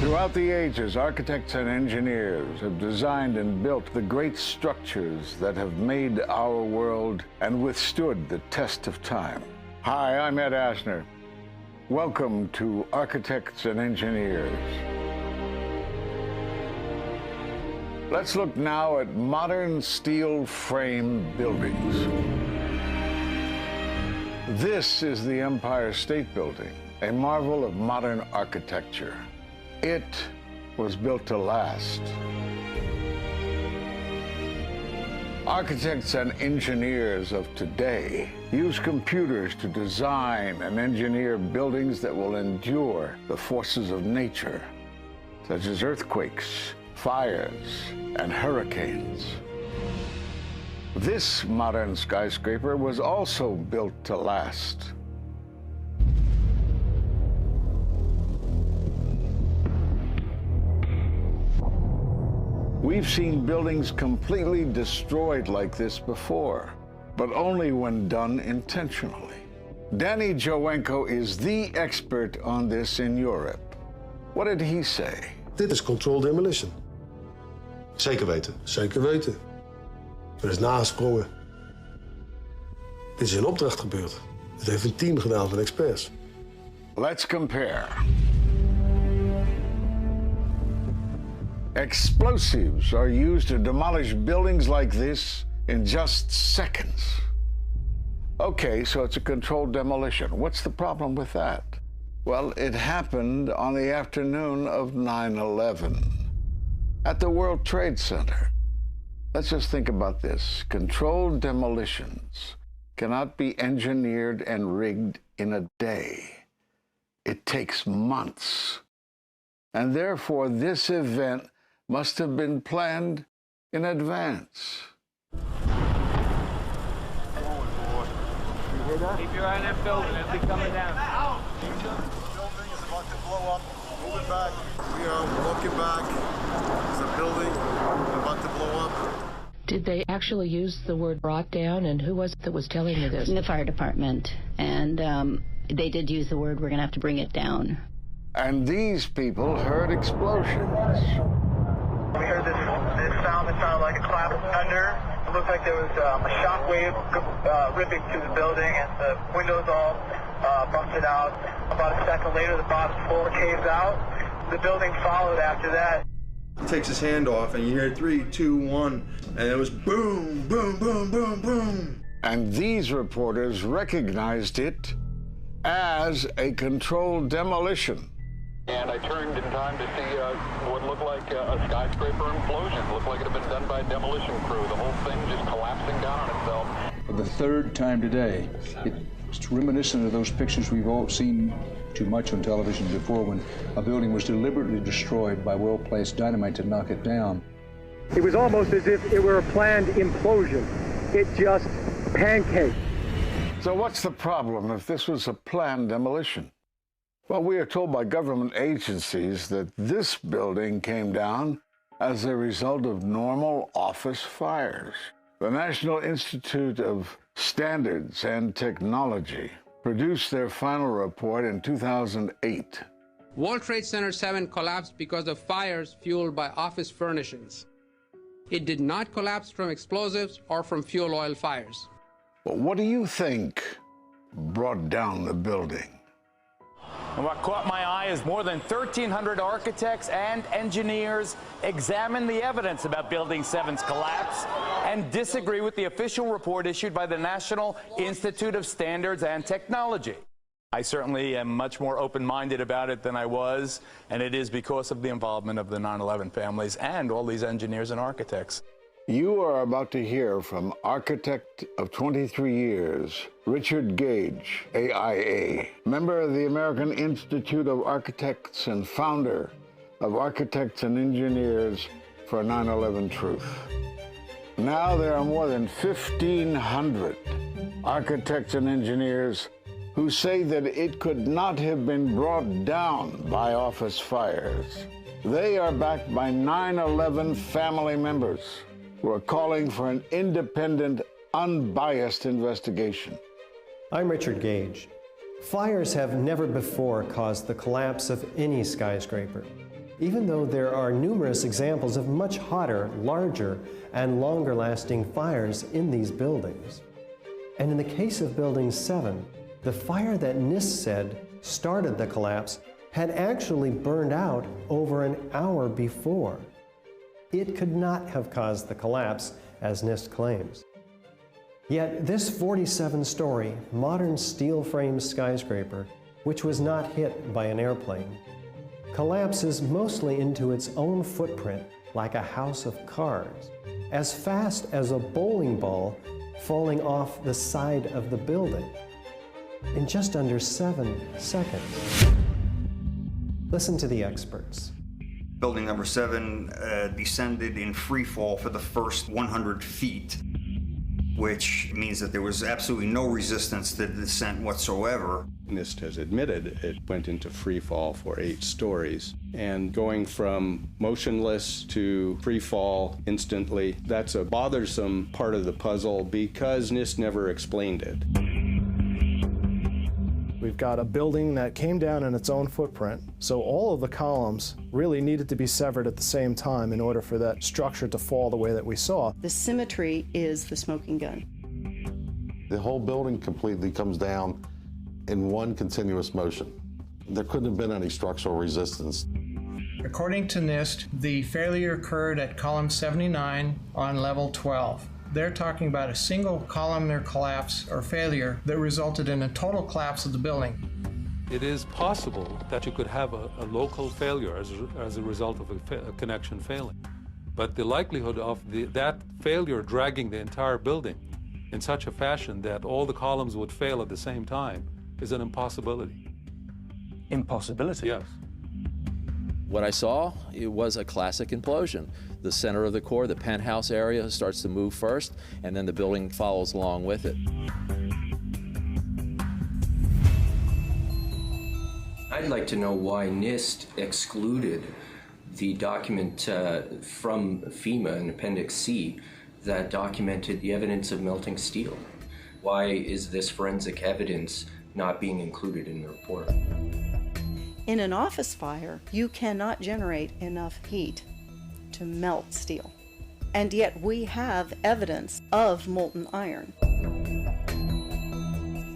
Throughout the ages, architects and engineers have designed and built the great structures that have made our world and withstood the test of time. Hi, I'm Ed Asner. Welcome to Architects and Engineers. Let's look now at modern steel frame buildings. This is the Empire State Building, a marvel of modern architecture. It was built to last. Architects and engineers of today use computers to design and engineer buildings that will endure the forces of nature, such as earthquakes, fires, and hurricanes. This modern skyscraper was also built to last. We've seen buildings completely destroyed like this before, but only when done intentionally. Danny Jowenko is the expert on this in Europe. What did he say? Dit is controlled demolition. Zeker weten. Zeker weten. Er is nagesprongen. Dit is in opdracht gebeurd. Het heeft een team gedaan van experts. Let's compare. Explosives are used to demolish buildings like this in just seconds. Okay, so it's a controlled demolition. What's the problem with that? Well, it happened on the afternoon of 9/11 at the World Trade Center. Let's just think about this. Controlled demolitions cannot be engineered and rigged in a day. It takes months. And therefore, this event must have been planned in advance. You hear that? Keep your eye on that building. It'll be coming down. The building is about to blow up. Moving back. We are walking back. There's a building about to blow up. Did they actually use the word brought down, and who was it that was telling you this? The fire department, and they did use the word, we're going to have to bring it down. And these people heard explosions. We heard this sound that sounded like a clap of thunder. It looked like there was a shock wave ripping through the building, and the windows all busted out. About a second later, the bottom floor caves out. The building followed after that. He takes his hand off, and you hear 3, 2, 1, and it was boom, boom, boom, boom, boom. And these reporters recognized it as a controlled demolition. And I turned in time to see what looked like a skyscraper implosion. It looked like it had been done by a demolition crew. The whole thing just collapsing down on itself. For the third time today, it's reminiscent of those pictures we've all seen too much on television before, when a building was deliberately destroyed by well-placed dynamite to knock it down. It was almost as if it were a planned implosion. It just pancaked. So what's the problem if this was a planned demolition? Well, we are told by government agencies that this building came down as a result of normal office fires. The National Institute of Standards and Technology produced their final report in 2008. World Trade Center 7 collapsed because of fires fueled by office furnishings. It did not collapse from explosives or from fuel oil fires. But what do you think brought down the building? And what caught my eye is more than 1,300 architects and engineers examine the evidence about Building 7's collapse and disagree with the official report issued by the National Institute of Standards and Technology. I certainly am much more open-minded about it than I was, and it is because of the involvement of the 9/11 families and all these engineers and architects. You are about to hear from architect of 23 years, Richard Gage, AIA, member of the American Institute of Architects and founder of Architects and Engineers for 9/11 Truth. Now there are more than 1,500 architects and engineers who say that it could not have been brought down by office fires. They are backed by 9/11 family members who are calling for an independent, unbiased investigation. I'm Richard Gage. Fires have never before caused the collapse of any skyscraper. even though there are numerous examples of much hotter, larger, and longer-lasting fires in these buildings. And in the case of Building 7, the fire that NIST said started the collapse had actually burned out over an hour before. It could not have caused the collapse, as NIST claims. Yet this 47-story, modern steel-framed skyscraper, which was not hit by an airplane, collapses mostly into its own footprint like a house of cards, as fast as a bowling ball falling off the side of the building, in just under 7 seconds. Listen to the experts. Building number 7 descended in free fall for the first 100 feet, which means that there was absolutely no resistance to the descent whatsoever. NIST has admitted it went into free fall for 8 stories. And going from motionless to free fall instantly, that's a bothersome part of the puzzle because NIST never explained it. We've got a building that came down in its own footprint, so all of the columns really needed to be severed at the same time in order for that structure to fall the way that we saw. The symmetry is the smoking gun. The whole building completely comes down in one continuous motion. There couldn't have been any structural resistance. According to NIST, the failure occurred at column 79 on level 12. They're talking about a single columnar collapse or failure that resulted in a total collapse of the building. It is possible that you could have a local failure as a result of a connection failing. But the likelihood of that failure dragging the entire building in such a fashion that all the columns would fail at the same time is an impossibility. Impossibility? Yes. What I saw, it was a classic implosion. The center of the core, the penthouse area, starts to move first, and then the building follows along with it. I'd like to know why NIST excluded the document from FEMA in Appendix C that documented the evidence of melting steel. Why is this forensic evidence not being included in the report? In an office fire, you cannot generate enough heat to melt steel. And yet we have evidence of molten iron.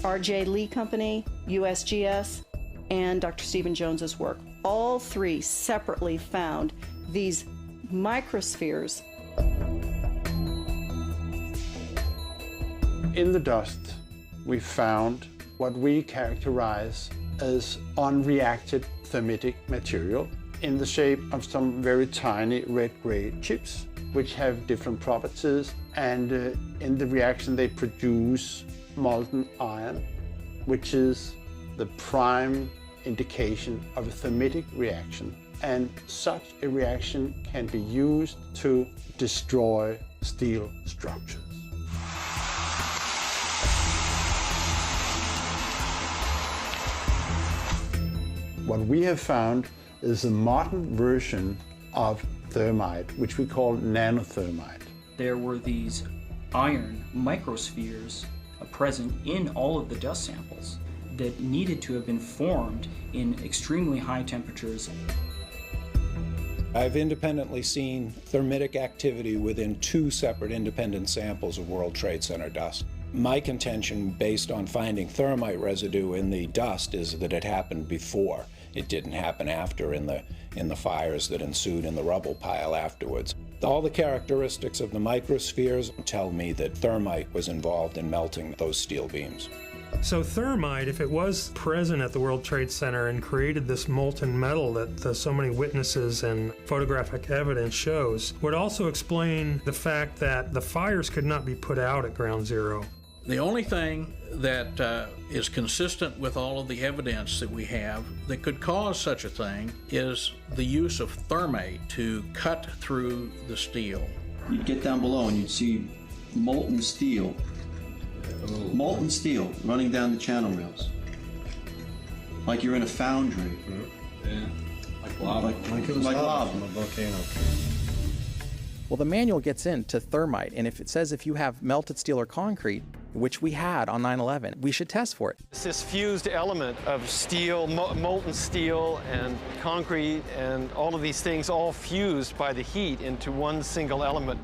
R.J. Lee Company, USGS, and Dr. Stephen Jones's work, all three separately found these microspheres. In the dust, we found what we characterize as unreacted thermitic material in the shape of some very tiny red-gray chips, which have different properties, and in the reaction they produce molten iron, which is the prime indication of a thermitic reaction. And such a reaction can be used to destroy steel structures. What we have found is a modern version of thermite, which we call nanothermite. There were these iron microspheres present in all of the dust samples that needed to have been formed in extremely high temperatures. I've independently seen thermitic activity within 2 separate independent samples of World Trade Center dust. My contention, based on finding thermite residue in the dust, is that it happened before. It didn't happen after in the fires that ensued in the rubble pile afterwards. All the characteristics of the microspheres tell me that thermite was involved in melting those steel beams. So thermite, if it was present at the World Trade Center and created this molten metal that so many witnesses and photographic evidence shows, would also explain the fact that the fires could not be put out at Ground Zero. The only thing that is consistent with all of the evidence that we have that could cause such a thing is the use of thermite to cut through the steel. You'd get down below and you'd see molten steel running down the channel rails. Like you're in a foundry. Yeah. Like lava. Like it was lava from a volcano. Well, the manual gets into thermite, and if it says if you have melted steel or concrete, which we had on 9/11. We should test for it. It's this fused element of steel, molten steel and concrete and all of these things all fused by the heat into one single element.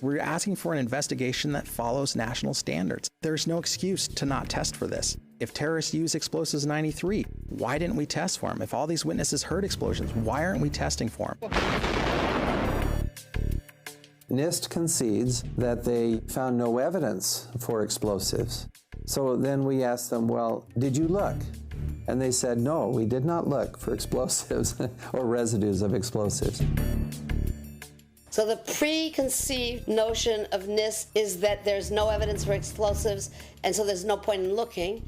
We're asking for an investigation that follows national standards. There's no excuse to not test for this. If terrorists used explosives in '93, why didn't we test for them? If all these witnesses heard explosions, why aren't we testing for them? NIST concedes that they found no evidence for explosives. So then we asked them, well, did you look? And they said, no, we did not look for explosives or residues of explosives. So the preconceived notion of NIST is that there's no evidence for explosives, and so there's no point in looking.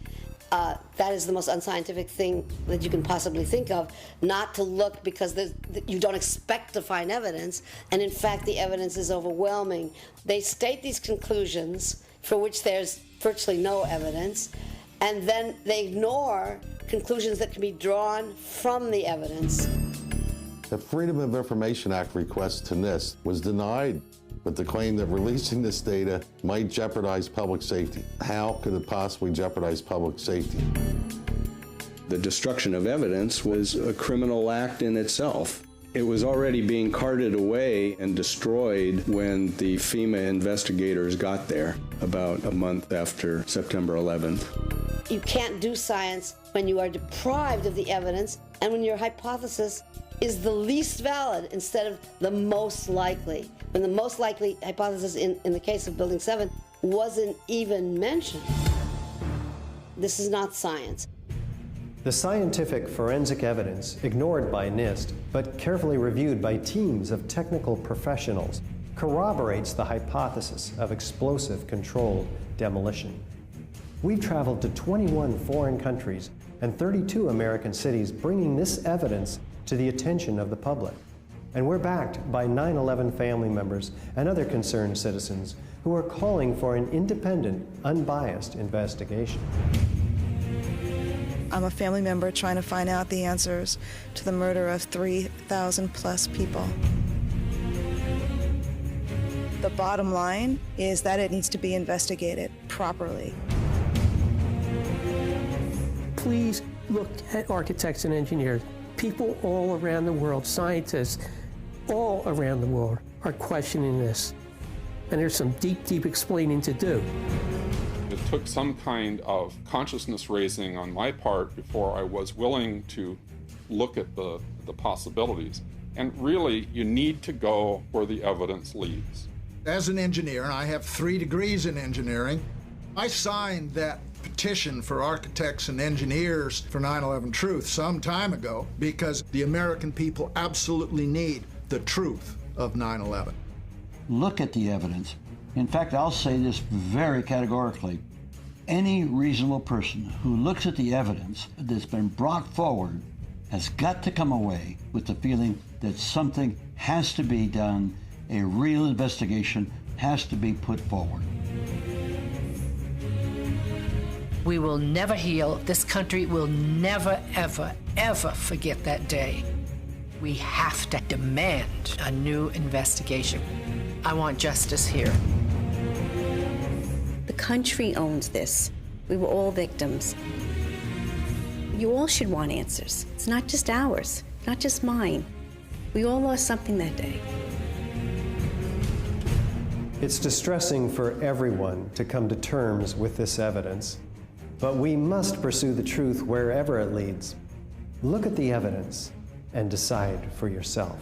That is the most unscientific thing that you can possibly think of, not to look because you don't expect to find evidence, and in fact the evidence is overwhelming. They state these conclusions for which there's virtually no evidence, and then they ignore conclusions that can be drawn from the evidence. The Freedom of Information Act request to NIST was denied with the claim that releasing this data might jeopardize public safety. How could it possibly jeopardize public safety? The destruction of evidence was a criminal act in itself. It was already being carted away and destroyed when the FEMA investigators got there about a month after September 11th. You can't do science when you are deprived of the evidence and when your hypothesis is the least valid instead of the most likely. When the most likely hypothesis in the case of Building 7 wasn't even mentioned. This is not science. The scientific forensic evidence, ignored by NIST, but carefully reviewed by teams of technical professionals, corroborates the hypothesis of explosive-controlled demolition. We've traveled to 21 foreign countries and 32 American cities, bringing this evidence to the attention of the public. And we're backed by 9/11 family members and other concerned citizens who are calling for an independent, unbiased investigation. I'm a family member trying to find out the answers to the murder of 3,000 plus people. The bottom line is that it needs to be investigated properly. Please look at architects and engineers. People all around the world, scientists all around the world are questioning this. And there's some deep, deep explaining to do. It took some kind of consciousness raising on my part before I was willing to look at the possibilities. And really, you need to go where the evidence leads. As an engineer, and I have 3 degrees in engineering, I signed that petition for architects and engineers for 9/11 Truth some time ago because the American people absolutely need the truth of 9/11. Look at the evidence. In fact, I'll say this very categorically. Any reasonable person who looks at the evidence that's been brought forward has got to come away with the feeling that something has to be done, a real investigation has to be put forward. We will never heal. This country will never, ever, ever forget that day. We have to demand a new investigation. I want justice here. The country owns this. We were all victims. You all should want answers. It's not just ours, not just mine. We all lost something that day. It's distressing for everyone to come to terms with this evidence, but we must pursue the truth wherever it leads. Look at the evidence and decide for yourself.